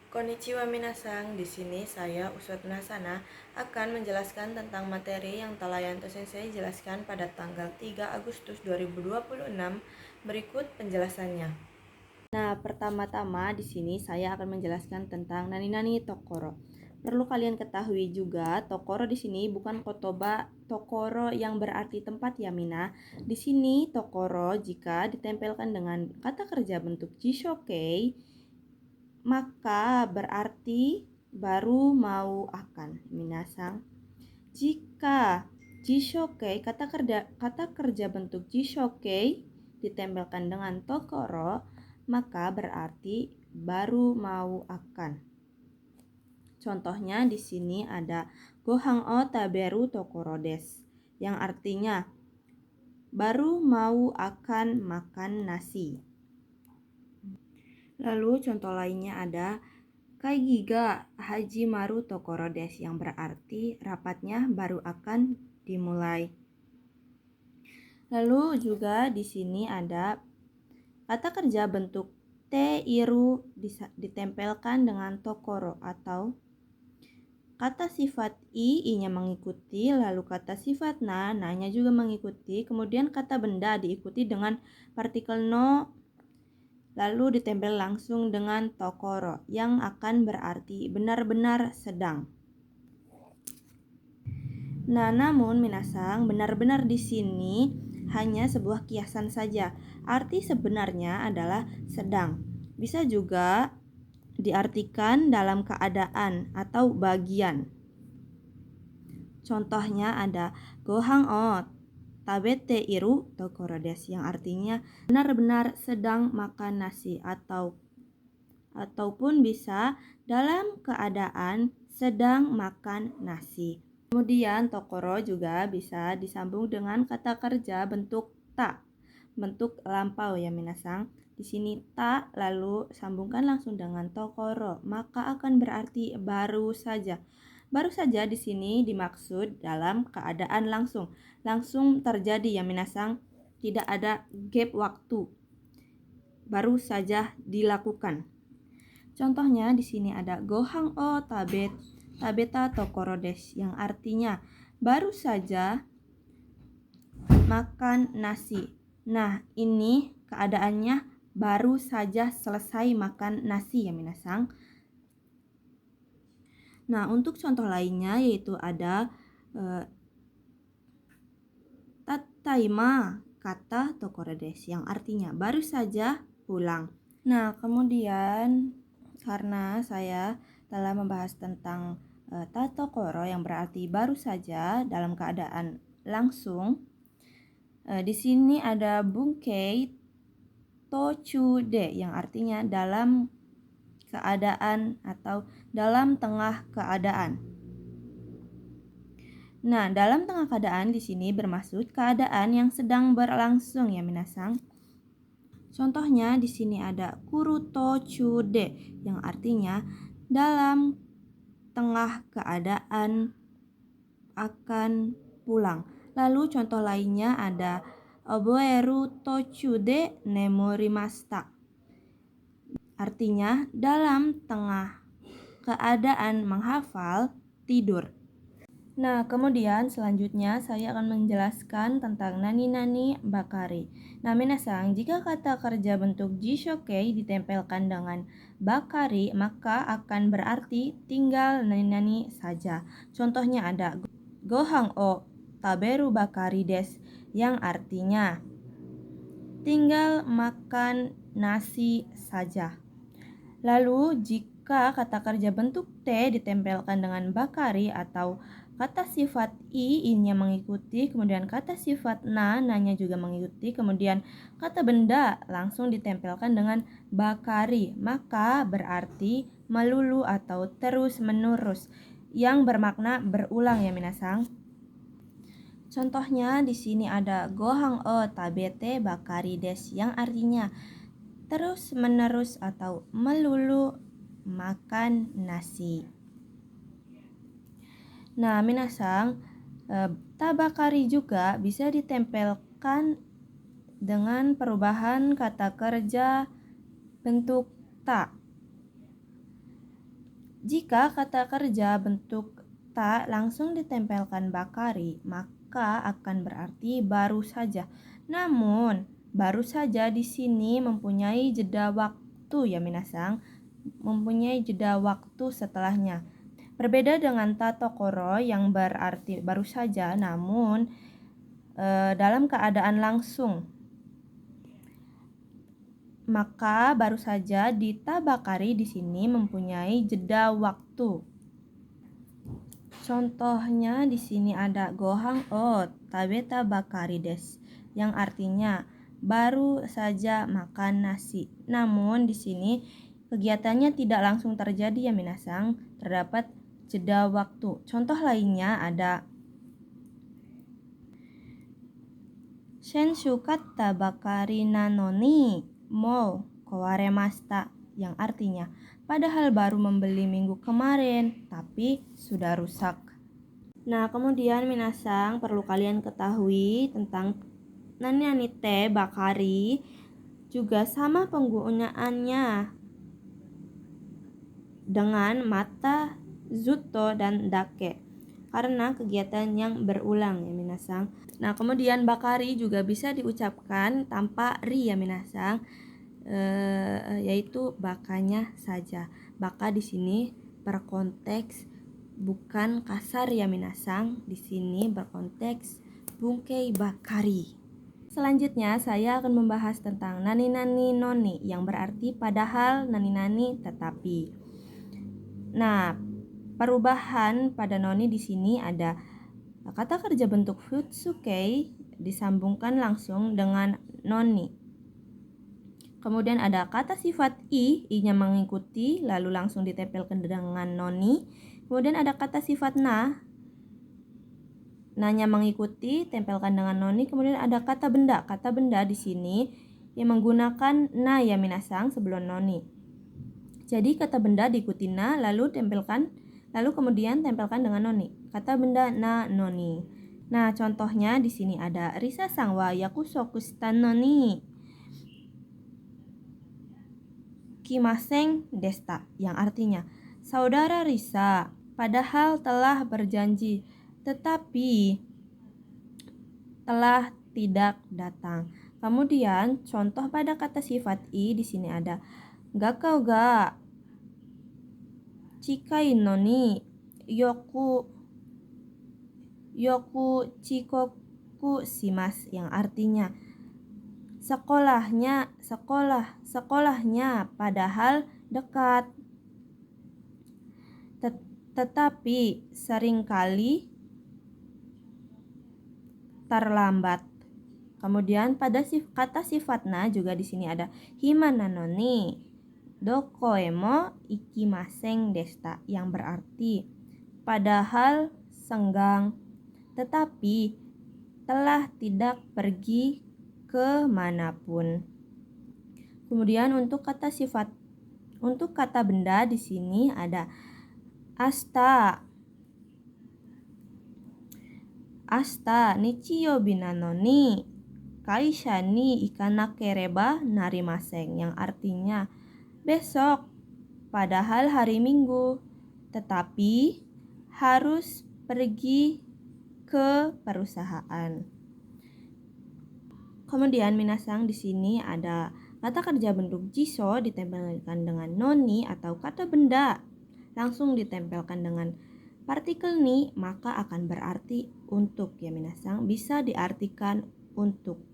Konnichiwa minasang, di sini saya Usut Nasana akan menjelaskan tentang materi yang telah Yanto Sensei jelaskan pada tanggal 3 Agustus 2026. Berikut penjelasannya. Nah, pertama-tama di sini saya akan menjelaskan tentang nani-nani tokoro. Perlu kalian ketahui juga, tokoro di sini bukan kotoba tokoro yang berarti tempat ya Mina. Di sini tokoro jika ditempelkan dengan kata kerja bentuk jishokei, maka berarti baru mau akan. Minasang, jika jishokei kata kerja bentuk jishokei ditempelkan dengan tokoro, maka berarti baru mau akan. Contohnya di sini ada gohang o taberu tokoro desu, yang artinya baru mau akan makan nasi. Lalu contoh lainnya ada kaigi ga hajimaru tokoro desu, yang berarti rapatnya baru akan dimulai. Lalu juga di sini ada kata kerja bentuk teiru ditempelkan dengan tokoro, atau kata sifat i-nya mengikuti, lalu kata sifat na-nya juga mengikuti, kemudian kata benda diikuti dengan partikel no, lalu ditempel langsung dengan tokoro, yang akan berarti benar-benar sedang. Nah, namun minasang, benar-benar di sini hanya sebuah kiasan saja. Arti sebenarnya adalah sedang. Bisa juga diartikan dalam keadaan atau bagian. Contohnya ada gohang o tabete iru tokoro desu, yang artinya benar-benar sedang makan nasi, ataupun bisa dalam keadaan sedang makan nasi. Kemudian tokoro juga bisa disambung dengan kata kerja bentuk ta, bentuk lampau ya minasang. Di sini ta lalu sambungkan langsung dengan tokoro, maka akan berarti baru saja. Baru saja di sini dimaksud dalam keadaan langsung terjadi ya minasang, tidak ada gap waktu. Baru saja dilakukan. Contohnya di sini ada gohang o tabeta tokoro desu, yang artinya baru saja makan nasi. Nah, ini keadaannya baru saja selesai makan nasi ya minasang. Nah, untuk contoh lainnya yaitu ada tataima kata tokoro desu, yang artinya baru saja pulang. Nah, kemudian karena saya telah membahas tentang tatokoro yang berarti baru saja dalam keadaan langsung, di sini ada bunkei tochude, yang artinya dalam keadaan atau dalam tengah keadaan. Nah, dalam tengah keadaan di sini bermaksud keadaan yang sedang berlangsung ya minasang. Contohnya di sini ada kuruto chude, yang artinya dalam tengah keadaan akan pulang. Lalu contoh lainnya ada oboeru tochude nemorimashita, artinya dalam tengah keadaan menghafal tidur. Nah, kemudian selanjutnya saya akan menjelaskan tentang nani-nani bakari. Nah, minasang, jika kata kerja bentuk jishokei ditempelkan dengan bakari, maka akan berarti tinggal nani-nani saja. Contohnya ada gohang o taberu bakari desu, yang artinya tinggal makan nasi saja. Lalu jika kata kerja bentuk T ditempelkan dengan bakari atau kata sifat i-nya mengikuti, kemudian kata sifat na-nya juga mengikuti, kemudian kata benda langsung ditempelkan dengan bakari, maka berarti melulu atau terus-menerus, yang bermakna berulang ya minasang. Contohnya di sini ada gohang o tabete bakari desu, yang artinya terus-menerus atau melulu makan nasi. Nah, minasang, tabakari juga bisa ditempelkan dengan perubahan kata kerja bentuk ta. Jika kata kerja bentuk ta langsung ditempelkan bakari, maka akan berarti baru saja. Namun, baru saja di sini mempunyai jeda waktu ya minasang, mempunyai jeda waktu setelahnya. Berbeda dengan ta tokoro yang berarti baru saja, namun dalam keadaan langsung. Maka baru saja di ta bakari di sini mempunyai jeda waktu. Contohnya di sini ada gohang o tabeta bakari des, yang artinya baru saja makan nasi. Namun di sini kegiatannya tidak langsung terjadi ya minasang, terdapat jeda waktu. Contoh lainnya ada Shenshu katta bakari nanoni mo kawaremashita, yang artinya padahal baru membeli minggu kemarin tapi sudah rusak. Nah, kemudian minasang perlu kalian ketahui tentang nani te bakari juga sama penggunaannya dengan mata, zuto, dan dake karena kegiatan yang berulang ya minasang. Nah, kemudian bakari juga bisa diucapkan tanpa ri ya minasang, yaitu bakanya saja. Baka di sini berkonteks bukan kasar ya minasang, di sini berkonteks bungkei bakari. Selanjutnya saya akan membahas tentang nani-nani noni yang berarti padahal, nani-nani tetapi. Nah, perubahan pada noni di sini ada kata kerja bentuk futsukei disambungkan langsung dengan noni. Kemudian ada kata sifat i-nya mengikuti lalu langsung ditempelkan dengan noni. Kemudian ada kata sifat na-nya mengikuti, tempelkan dengan noni. Kemudian ada kata benda. Kata benda di sini yang menggunakan na ya minasang sebelum noni. Jadi kata benda diikuti na lalu kemudian tempelkan dengan noni. Kata benda na noni. Nah, contohnya di sini ada Risa sang wa yakusoku shita noni kimaseng desta, yang artinya saudara Risa padahal telah berjanji tetapi telah tidak datang. Kemudian contoh pada kata sifat i di sini ada gakau ga chikai noni yoku chikoku shimasu, yang artinya sekolahnya padahal dekat tetapi seringkali terlambat. Kemudian pada kata sifat na juga di sini ada himana noni dokoemo ikimaseng desta, yang berarti padahal senggang tetapi telah tidak pergi ke manapun. Kemudian untuk kata benda di sini ada asta nichiyobi nanoni kaisha ni ikanakereba narimaseng, yang artinya besok padahal hari Minggu tetapi harus pergi ke perusahaan. Kemudian minasang di sini ada kata kerja bentuk jiso ditempelkan dengan noni atau kata benda langsung ditempelkan dengan partikel ni, maka akan berarti untuk ya minasang, bisa diartikan untuk.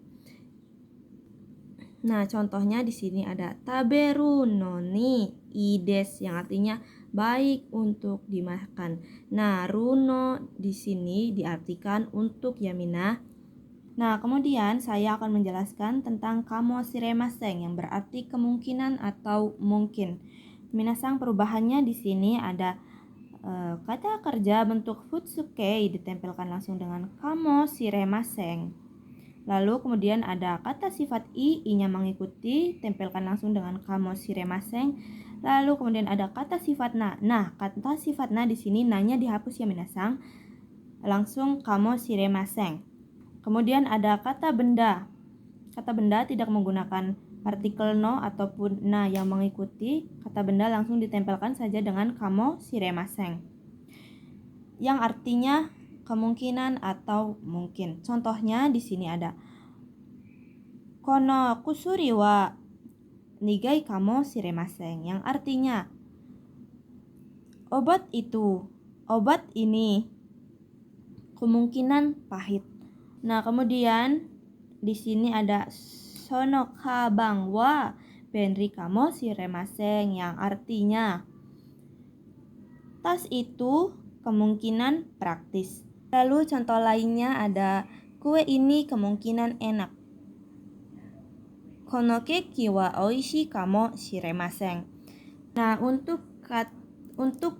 Nah, contohnya di sini ada taberu noni ides, yang artinya baik untuk dimakan. Nah, runo di sini diartikan untuk ya mina. Nah, kemudian saya akan menjelaskan tentang kamoshiremasen yang berarti kemungkinan atau mungkin. Minasang, perubahannya di sini ada kata kerja bentuk futsukei ditempelkan langsung dengan kamoshiremasen. Lalu kemudian ada kata sifat i-nya mengikuti, tempelkan langsung dengan kamoshiremasen. Lalu kemudian ada kata sifat na. Nah, kata sifat na di sini na-nya dihapus ya minasang. Langsung kamoshiremasen. Kemudian ada kata benda. Kata benda tidak menggunakan partikel no ataupun na yang mengikuti, kata benda langsung ditempelkan saja dengan kamo shiremaseng, yang artinya kemungkinan atau mungkin. Contohnya di sini ada kono kusuri wa nigai kamo shiremaseng, yang artinya obat ini kemungkinan pahit. Nah, kemudian di sini ada sono kabang wa benri kamo shiremaseng, yang artinya tas itu kemungkinan praktis. Lalu contoh lainnya ada kue ini kemungkinan enak. Kono keki wa oishii kamo shiremaseng. Nah, untuk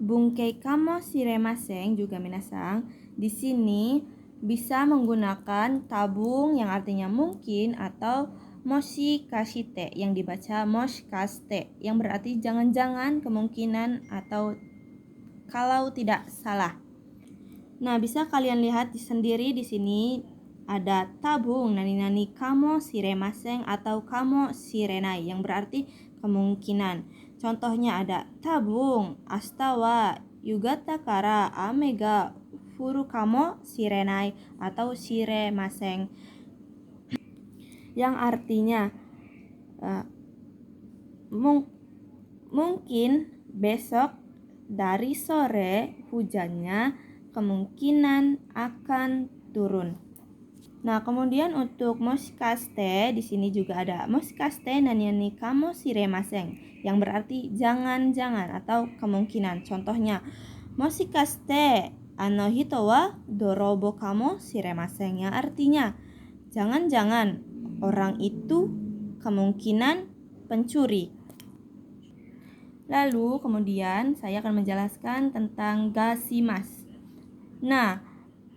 bungkei kamo shiremaseng juga minasang, di sini bisa menggunakan tabung yang artinya mungkin atau moshi kashite yang dibaca moshikaste, yang berarti jangan-jangan, kemungkinan, atau kalau tidak salah. Nah, bisa kalian lihat sendiri di sini ada tabung nani-nani kamo shiremaseng atau kamo shirenai yang berarti kemungkinan. Contohnya ada tabung ashita wa yugata kara ame ga furu kamo shirenai atau shiremaseng, yang artinya mungkin besok dari sore hujannya kemungkinan akan turun. Nah, kemudian untuk moshikaste di sini juga ada moshikaste nani kamo shiremaseng yang berarti jangan-jangan atau kemungkinan. Contohnya moshikaste ano hito wa dorobo kamo shiremaseng, yang artinya jangan-jangan orang itu kemungkinan pencuri. Lalu kemudian saya akan menjelaskan tentang gashimasu. Nah,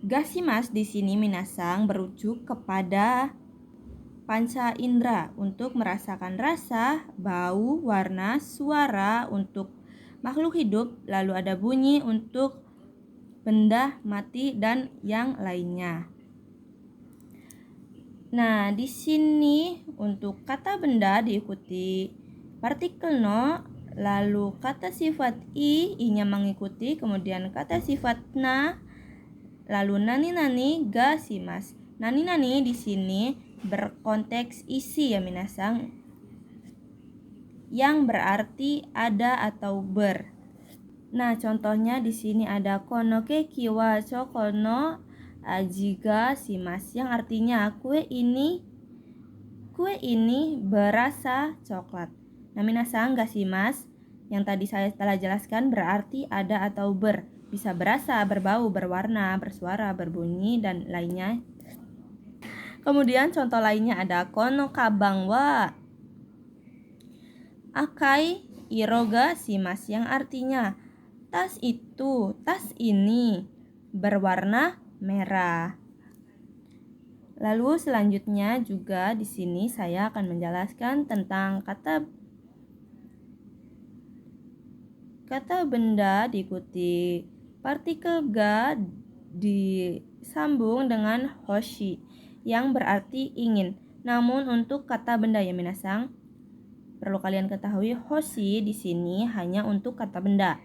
gashimasu di sini minasang berujuk kepada panca indera untuk merasakan rasa, bau, warna, suara untuk makhluk hidup, lalu ada bunyi untuk benda mati dan yang lainnya. Nah, di sini untuk kata benda diikuti partikel no, lalu kata sifat i-nya mengikuti, kemudian kata sifat na, lalu nani-nani gashimasu. Nani-nani di sini berkonteks isi ya minasang, yang berarti ada atau ber. Nah, contohnya di sini ada kono keki wa choko no aji ga shimasu, yang artinya kue ini berasa coklat. Nah, minasang gashimasu yang tadi saya telah jelaskan berarti ada atau ber, bisa berasa, berbau, berwarna, bersuara, berbunyi, dan lainnya. Kemudian contoh lainnya ada kono kabang wa akai iroga shimasu, yang artinya tas ini berwarna merah. Lalu selanjutnya juga di sini saya akan menjelaskan tentang kata benda diikuti partikel ga disambung dengan hoshi yang berarti ingin. Namun untuk kata benda ya minasang, perlu kalian ketahui hoshi di sini hanya untuk kata benda.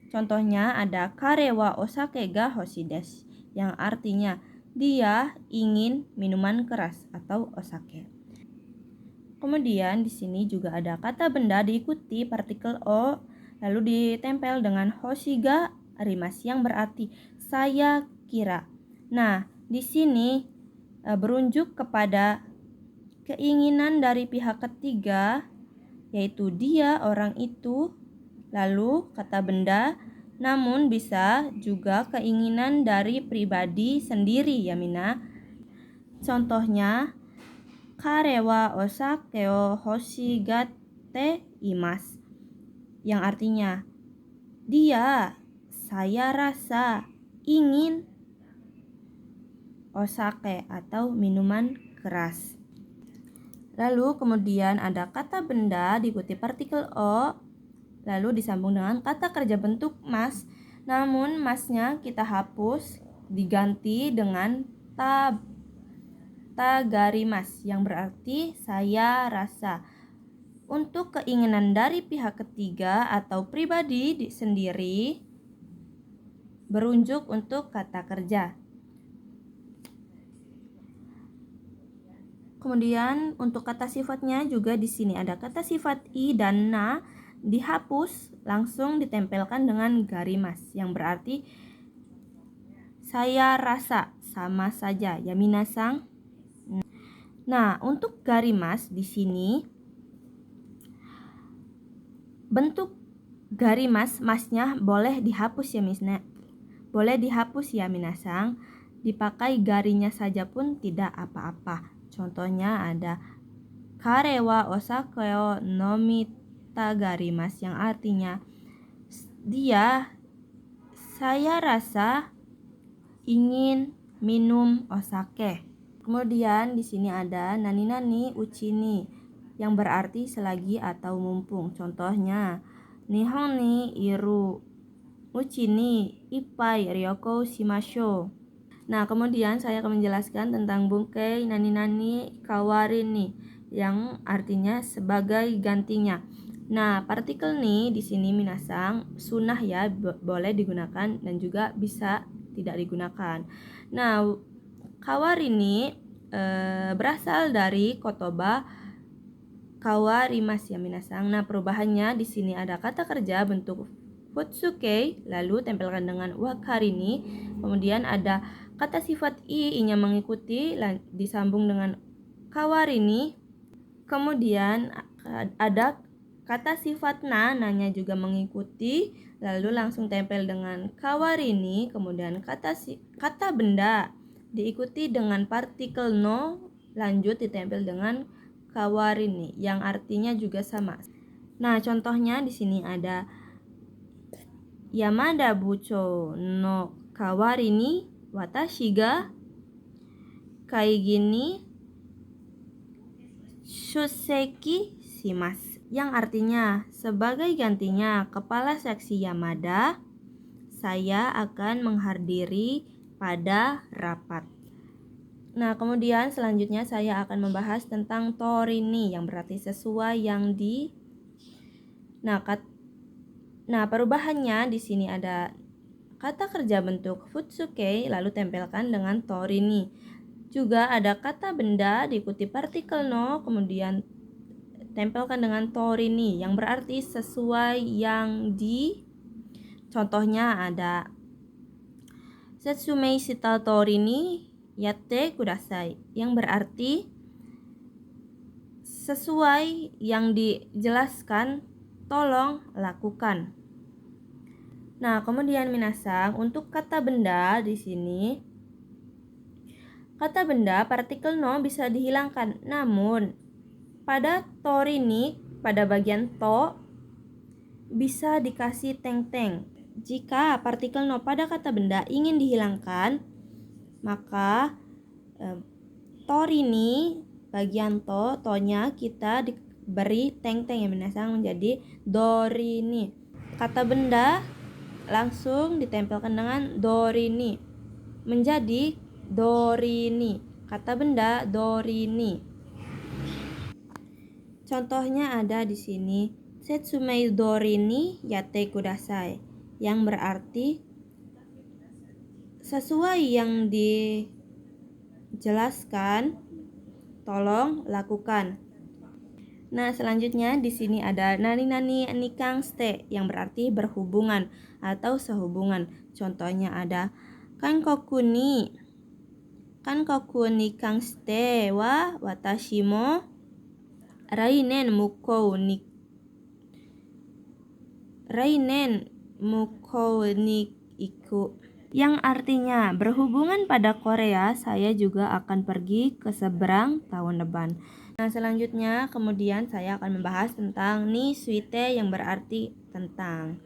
Contohnya ada kare wa osake ga hoshi desu, yang artinya dia ingin minuman keras atau osake. Kemudian di sini juga ada kata benda diikuti partikel o lalu ditempel dengan hoshi ga arimasu yang berarti saya kira. Nah, di sini berunjuk kepada keinginan dari pihak ketiga, yaitu dia, orang itu, lalu kata benda, namun bisa juga keinginan dari pribadi sendiri ya mina. Contohnya kare wa osake o hoshigate imasu, yang artinya saya rasa ingin osake atau minuman keras. Lalu kemudian ada kata benda diikuti partikel o lalu disambung dengan kata kerja bentuk mas, namun masnya kita hapus diganti dengan tab. tagarimas yang berarti saya rasa. Untuk keinginan dari pihak ketiga atau pribadi sendiri berunjuk untuk kata kerja. Kemudian untuk kata sifatnya juga di sini ada kata sifat i dan na dihapus langsung ditempelkan dengan garimas yang berarti saya rasa sama saja ya minasang. Nah, untuk garimas di sini bentuk garimas masnya boleh dihapus ya boleh dihapus ya minasang. Dipakai garinya saja pun tidak apa-apa. Contohnya ada kare wa osake o nomita garimas yang artinya saya rasa ingin minum osake. Kemudian di sini ada nani-nani uchini yang berarti selagi atau mumpung. Contohnya nihon ni iru uchini ippai ryoko shimashou. Nah, kemudian saya akan menjelaskan tentang bungkei nani-nani kawari ni yang artinya sebagai gantinya. Nah, partikel ni di sini minasang sunnah ya, boleh digunakan dan juga bisa tidak digunakan. Nah, kawari ni berasal dari kotoba kawarimas ya minasang. Nah, perubahannya di sini ada kata kerja bentuk futsuke lalu tempelkan dengan wakari ni. Kemudian ada kata sifat i-nya mengikuti disambung dengan kawarini. Kemudian ada kata sifat na-nya juga mengikuti lalu langsung tempel dengan kawarini. Kemudian kata benda diikuti dengan partikel no lanjut ditempel dengan kawarini yang artinya juga sama. Nah, contohnya di sini ada Yamada bucho no kawarini watashi ga kaigi ni shusseki shimasu yang artinya sebagai gantinya kepala seksi Yamada saya akan menghadiri pada rapat. Nah, kemudian selanjutnya saya akan membahas tentang torini yang berarti sesuai yang di. Nah, perubahannya di sini ada kata kerja bentuk futsuke lalu tempelkan dengan torini. Juga ada kata benda diikuti partikel no kemudian tempelkan dengan torini yang berarti sesuai yang di. Contohnya ada Setsumei shita torini yatte kudasai yang berarti sesuai yang dijelaskan tolong lakukan. Nah, kemudian minasang untuk kata benda di sini kata benda partikel no bisa dihilangkan. Namun pada torini pada bagian to bisa dikasih teng-teng. Jika partikel no pada kata benda ingin dihilangkan, maka torini bagian to-nya kita diberi teng-teng yang minasang menjadi dorini. Kata benda langsung ditempelkan dengan dorini menjadi dorini. Kata benda dorini. Contohnya ada di sini Setsumei dorini yatte kudasai yang berarti sesuai yang dijelaskan tolong lakukan. Nah, selanjutnya di sini ada nani-nani nikang ste yang berarti berhubungan atau sehubungan. Contohnya ada kankoku ni nikang ste wa watashi mo rainen mukou ni iku yang artinya berhubungan pada Korea saya juga akan pergi ke seberang tahun depan. Nah, selanjutnya kemudian saya akan membahas tentang ni suite yang berarti tentang.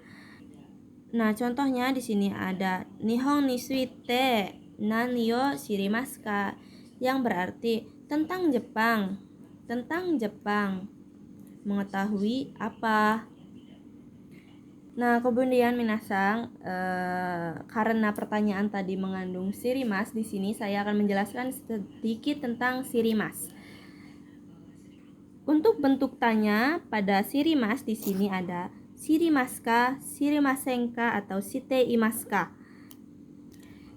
Nah, contohnya di sini ada Nihon ni suite nani yo shirimasu ka yang berarti tentang Jepang. Tentang Jepang. Mengetahui apa? Nah, kemudian minasang, karena pertanyaan tadi mengandung sirimas, di sini saya akan menjelaskan sedikit tentang sirimas. Untuk bentuk tanya pada sirimas di sini ada sirimaska, sirimasenka, atau siteimaska.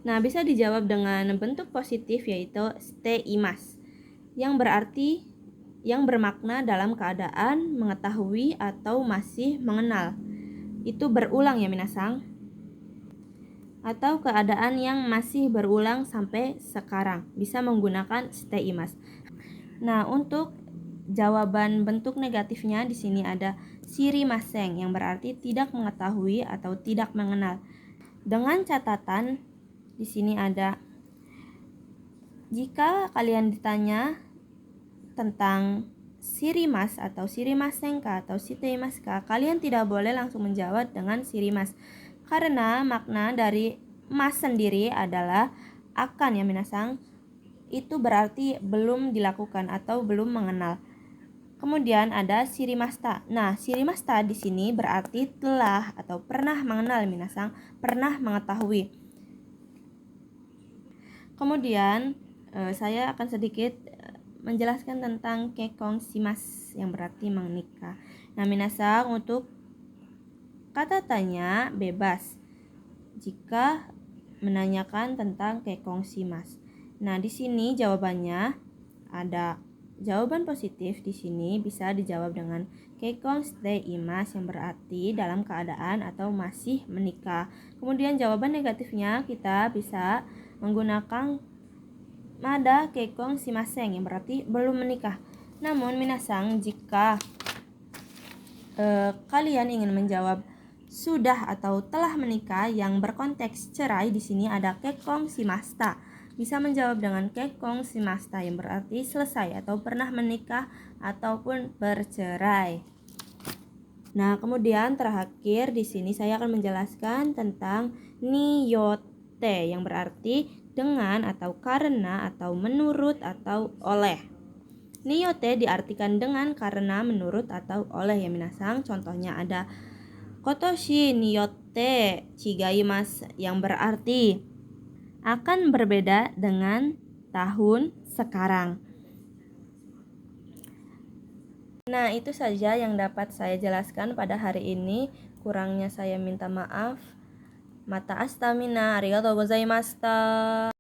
Nah, bisa dijawab dengan bentuk positif yaitu steimas, yang berarti yang bermakna dalam keadaan mengetahui atau masih mengenal. Itu berulang ya minasang. Atau keadaan yang masih berulang sampai sekarang, bisa menggunakan steimas. Nah, untuk jawaban bentuk negatifnya di sini ada sirimaseng yang berarti tidak mengetahui atau tidak mengenal. Dengan catatan di sini ada, jika kalian ditanya tentang sirimas atau sirimasengka atau siteimaska, kalian tidak boleh langsung menjawab dengan sirimas karena makna dari mas sendiri adalah akan ya minasang. Itu berarti belum dilakukan atau belum mengenal. Kemudian ada sirimasta. Nah, sirimasta di sini berarti telah atau pernah mengenal minasang, pernah mengetahui. Kemudian saya akan sedikit menjelaskan tentang kekong simas yang berarti menikah. Nah, minasang untuk kata tanya bebas jika menanyakan tentang kekong simas. Nah, di sini jawabannya ada jawaban positif di sini bisa dijawab dengan kekong steimas yang berarti dalam keadaan atau masih menikah. Kemudian jawaban negatifnya kita bisa menggunakan mada kekong simaseng yang berarti belum menikah. Namun minasang jika kalian ingin menjawab sudah atau telah menikah yang berkonteks cerai, di sini ada kekong simasta. Bisa menjawab dengan kekong simasta yang berarti selesai atau pernah menikah ataupun bercerai. Nah, kemudian terakhir di sini saya akan menjelaskan tentang niyote yang berarti dengan atau karena atau menurut atau oleh. Niyote diartikan dengan, karena, menurut atau oleh ya minasang. Contohnya ada kotoshi niyote chigaimasu yang berarti akan berbeda dengan tahun sekarang. Nah, itu saja yang dapat saya jelaskan pada hari ini. Kurangnya saya minta maaf. Mata astamina, arigatou gozaimashita.